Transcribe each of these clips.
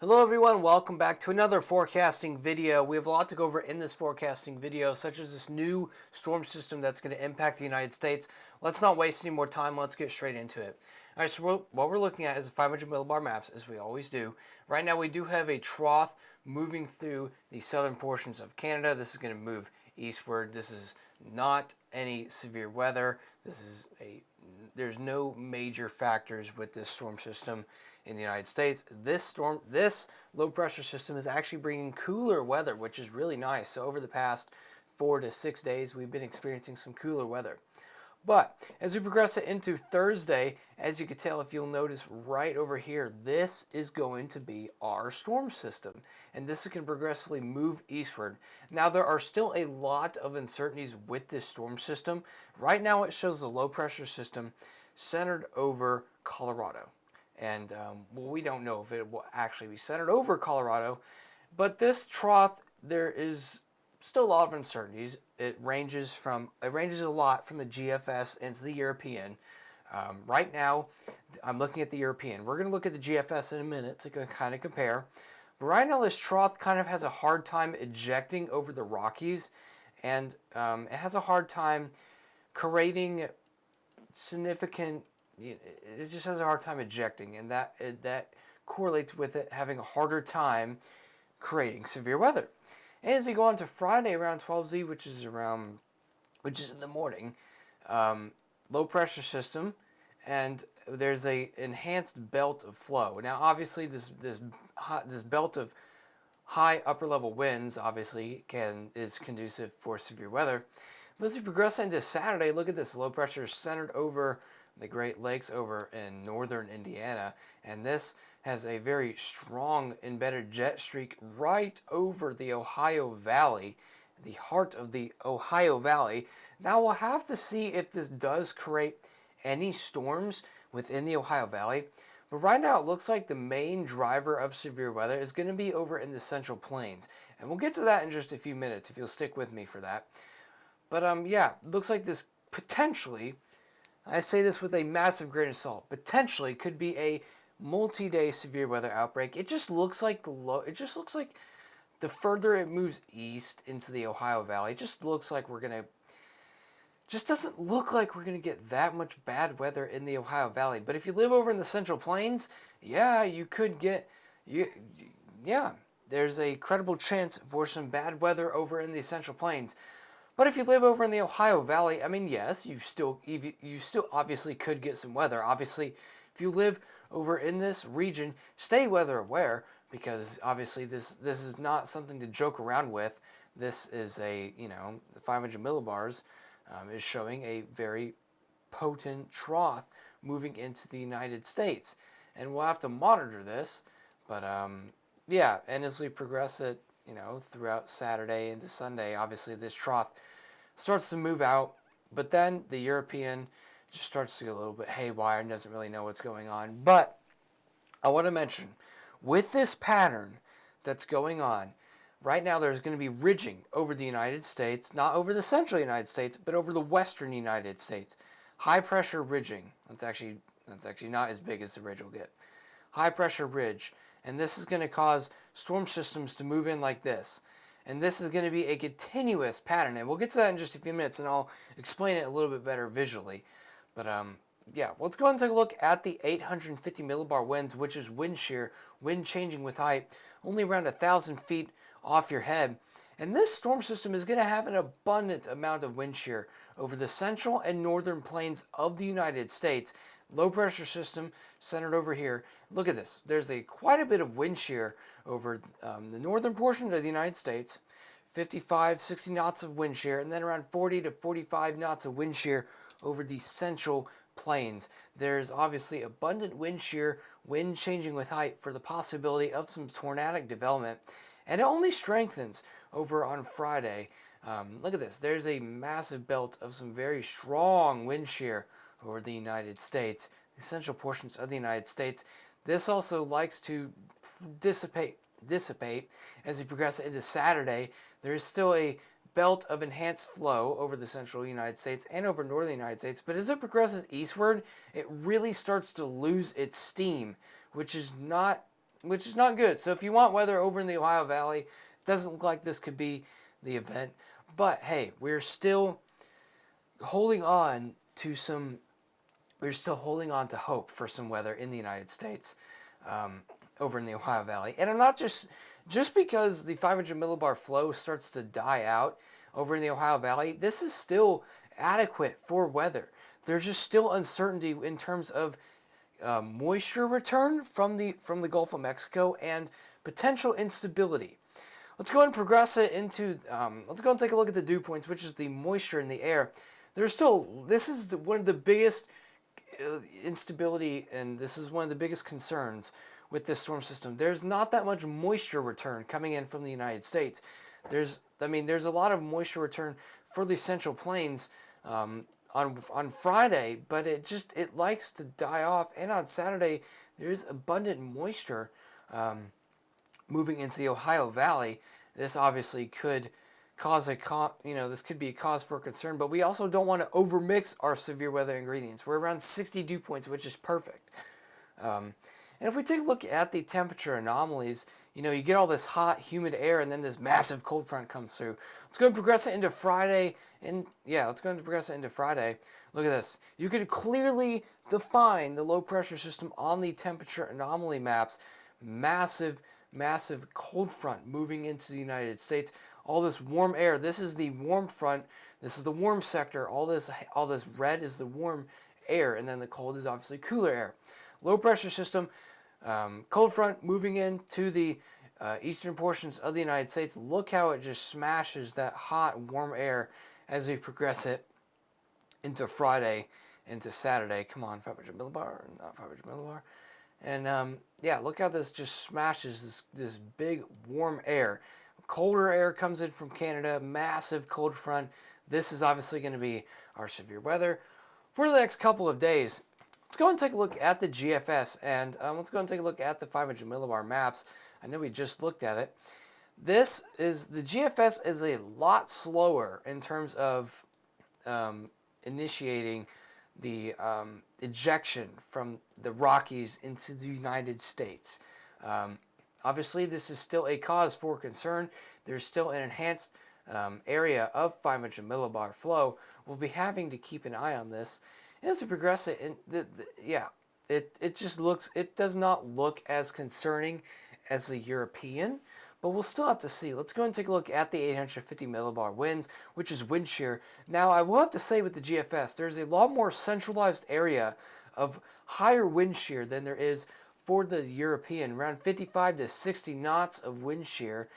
Hello everyone, welcome back to another forecasting video. We have a lot to go over in this forecasting video, such as this new storm system that's going to impact the United States. Let's not waste any more time, let's get straight into it. Alright, so what we're looking at is the 500 millibar maps, as we always do. Right now we do have a trough moving through the southern portions of Canada. This is going to move eastward. This is not any severe weather. There's no major factors with this storm system in the United States. This low pressure system is actually bringing cooler weather, which is really nice. So over the past 4 to 6 days, we've been experiencing some cooler weather. But as we progress into Thursday, as you can tell, if you'll notice right over here, this is going to be our storm system. And this is going to progressively move eastward. Now, there are still a lot of uncertainties with this storm system. Right now, it shows the low pressure system centered over Colorado. And we don't know if it will actually be centered over Colorado. But this trough, there is still a lot of uncertainties. It ranges a lot from the GFS into the European. Right now, I'm looking at the European. We're going to look at the GFS in a minute to kind of compare. But right now, this trough kind of has a hard time ejecting over the Rockies, and it has a hard time creating significant. It just has a hard time ejecting, and that correlates with it having a harder time creating severe weather. And as we go on to Friday around 12Z, which is in the morning, low pressure system, and there's a enhanced belt of flow. Now, obviously, this belt of high upper level winds obviously is conducive for severe weather. But as we progress into Saturday, look at this low pressure centered over the Great Lakes over in northern Indiana, and this has a very strong embedded jet streak right over the Ohio Valley, the heart of the Ohio Valley. Now we'll have to see if this does create any storms within the Ohio Valley, but right now it looks like the main driver of severe weather is going to be over in the Central Plains, and we'll get to that in just a few minutes if you'll stick with me for that. But yeah, it looks like this potentially, I say this with a massive grain of salt, potentially could be a multi-day severe weather outbreak. It just looks like the further it moves east into the Ohio Valley, it just doesn't look like we're gonna get that much bad weather in the Ohio Valley. But if you live over in the Central Plains, yeah, you could get there's a credible chance for some bad weather over in the Central Plains. But if you live over in the Ohio Valley, I mean, yes, you still obviously could get some weather. Obviously, if you live over in this region, stay weather aware, because obviously this is not something to joke around with. This is the 500 millibars is showing a very potent trough moving into the United States, and we'll have to monitor this. But yeah, and as we progress it, throughout Saturday into Sunday, obviously this trough starts to move out, but then the European just starts to get a little bit haywire and doesn't really know what's going on. But I want to mention, with this pattern that's going on, right now there's going to be ridging over the United States, not over the central United States, but over the western United States. High pressure ridging. That's actually not as big as the ridge will get. High pressure ridge. And this is going to cause storm systems to move in like this. And this is going to be a continuous pattern. And we'll get to that in just a few minutes, and I'll explain it a little bit better visually. But yeah, let's go ahead and take a look at the 850 millibar winds, which is wind shear, wind changing with height, only around 1,000 feet off your head. And this storm system is going to have an abundant amount of wind shear over the central and northern plains of the United States. Low pressure system centered over here. Look at this. There's quite a bit of wind shear over the northern portion of the United States. 55, 60 knots of wind shear, and then around 40 to 45 knots of wind shear over the central plains. There's obviously abundant wind shear, wind changing with height for the possibility of some tornadic development, and it only strengthens over on Friday. Look at this. There's a massive belt of some very strong wind shear over the United States, the central portions of the United States. This also likes to dissipate as we progress into Saturday. There is still a belt of enhanced flow over the central United States and over northern United States, but as it progresses eastward, it really starts to lose its steam, which is not which is not good. So if you want weather over in the Ohio Valley, it doesn't look like this could be the event. But hey, holding on to we're still holding on to hope for some weather in the United States, over in the Ohio Valley. And I'm not just because the 500 millibar flow starts to die out over in the Ohio Valley, this is still adequate for weather. There's just still uncertainty in terms of moisture return from the Gulf of Mexico and potential instability. Let's go ahead and progress it into, let's go and take a look at the dew points, which is the moisture in the air. This is one of the biggest instability, and this is one of the biggest concerns with this storm system. There's not that much moisture return coming in from the United States. There's a lot of moisture return for the Central Plains on Friday, but it likes to die off. And on Saturday, there's abundant moisture moving into the Ohio Valley. This obviously could cause this could be a cause for concern, but we also don't want to overmix our severe weather ingredients. We're around 60 dew points, which is perfect. And if we take a look at the temperature anomalies, you get all this hot, humid air, and then this massive cold front comes through. Let's go and progress it into Friday. Let's go and progress it into Friday. Look at this. You can clearly define the low pressure system on the temperature anomaly maps. Massive, massive cold front moving into the United States. All this warm air. This is the warm front. This is the warm sector. All this red is the warm air, and then the cold is obviously cooler air. Low pressure system, cold front moving into the eastern portions of the United States. Look how it just smashes that hot, warm air as we progress it into Friday, into Saturday. Come on, 500 millibar, not 500 millibar. And look how this just smashes this big warm air. Colder air comes in from Canada, massive cold front. This is obviously going to be our severe weather for the next couple of days. Let's go and take a look at the GFS, and let's go and take a look at the 500 millibar maps. I know we just looked at it. The GFS is a lot slower in terms of initiating the ejection from the Rockies into the United States. Obviously, this is still a cause for concern. There's still an enhanced area of 500 millibar flow. We'll be having to keep an eye on this. And as we progress it, it does not look as concerning as the European, but we'll still have to see. Let's go and take a look at the 850 millibar winds, which is wind shear. Now, I will have to say with the GFS, there's a lot more centralized area of higher wind shear than there is for the European, around 55 to 60 knots of wind shear.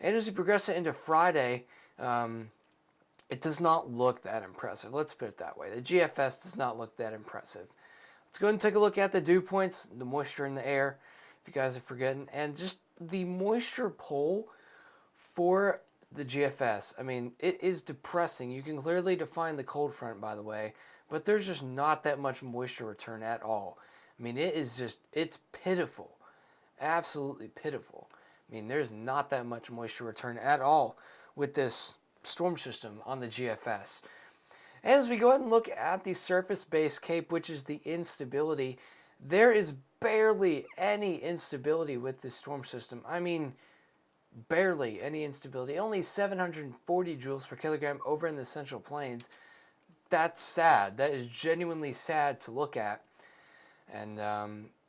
And as we progress it into Friday, it does not look that impressive. Let's put it that way. The GFS does not look that impressive. Let's go ahead and take a look at the dew points, the moisture in the air, if you guys are forgetting, and just the moisture poll for the GFS. I mean, it is depressing. You can clearly define the cold front, by the way, but there's just not that much moisture return at all. I mean, it's pitiful. Absolutely pitiful. I mean, there's not that much moisture return at all with this storm system on the GFS. As we go ahead and look at the surface-based CAPE, which is the instability, there is barely any instability with this storm system. I mean, barely any instability. Only 740 joules per kilogram over in the Central Plains. That's sad. That is genuinely sad to look at. And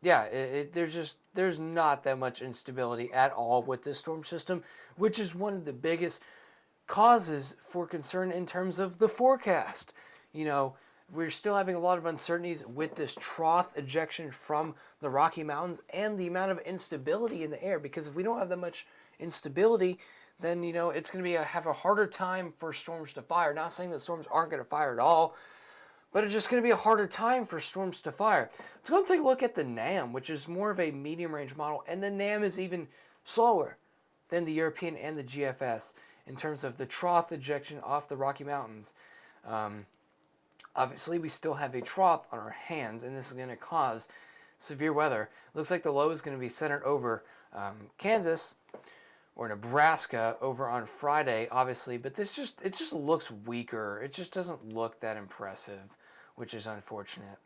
there's not that much instability at all with this storm system, which is one of the biggest causes for concern in terms of the forecast. We're still having a lot of uncertainties with this trough ejection from the Rocky Mountains and the amount of instability in the air, because if we don't have that much instability, then it's going to have a harder time for storms to fire. Not saying that storms aren't going to fire at all, but it's just going to be a harder time for storms to fire. Let's go and take a look at the NAM, which is more of a medium range model, and the NAM is even slower than the European and the GFS in terms of the trough ejection off the Rocky Mountains. Obviously, we still have a trough on our hands, and this is going to cause severe weather. Looks like the low is going to be centered over Kansas or Nebraska over on Friday, obviously, but it just looks weaker. It just doesn't look that impressive, which is unfortunate.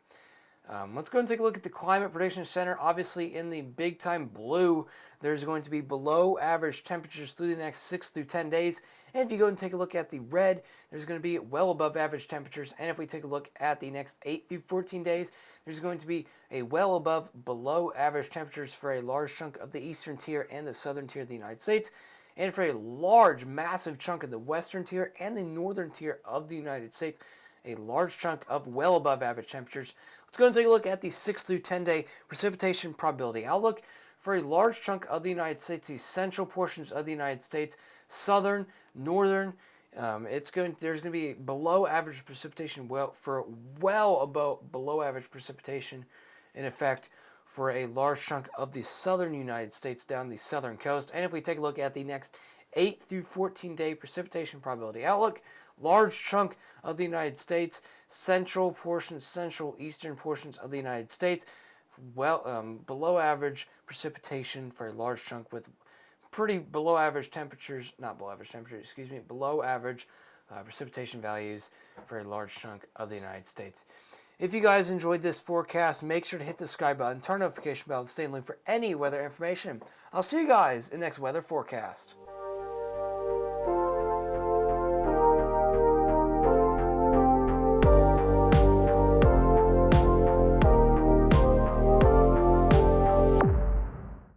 Let's go and take a look at the Climate Prediction Center. Obviously, in the big time blue, there's going to be below average temperatures through the next 6 through 10 days. And if you go and take a look at the red, there's going to be well above average temperatures. And if we take a look at the next 8 through 14 days, there's going to be a well above below average temperatures for a large chunk of the eastern tier and the southern tier of the United States. And for a large, massive chunk of the western tier and the northern tier of the United States, a large chunk of well above average temperatures. Let's go and take a look at the 6 through 10 day precipitation probability outlook. For a large chunk of the United States, the central portions of the United States, southern, northern, there's going to be below average precipitation, well above below average precipitation in effect for a large chunk of the southern United States down the southern coast. And if we take a look at the next 8 through 14 day precipitation probability outlook, large chunk of the United States, central eastern portions of the United States, below average precipitation for a large chunk with pretty below average temperatures, below average precipitation values for a large chunk of the United States. If you guys enjoyed this forecast, make sure to hit the subscribe button, turn notification bell, and stay in the loop for any weather information. I'll see you guys in the next weather forecast.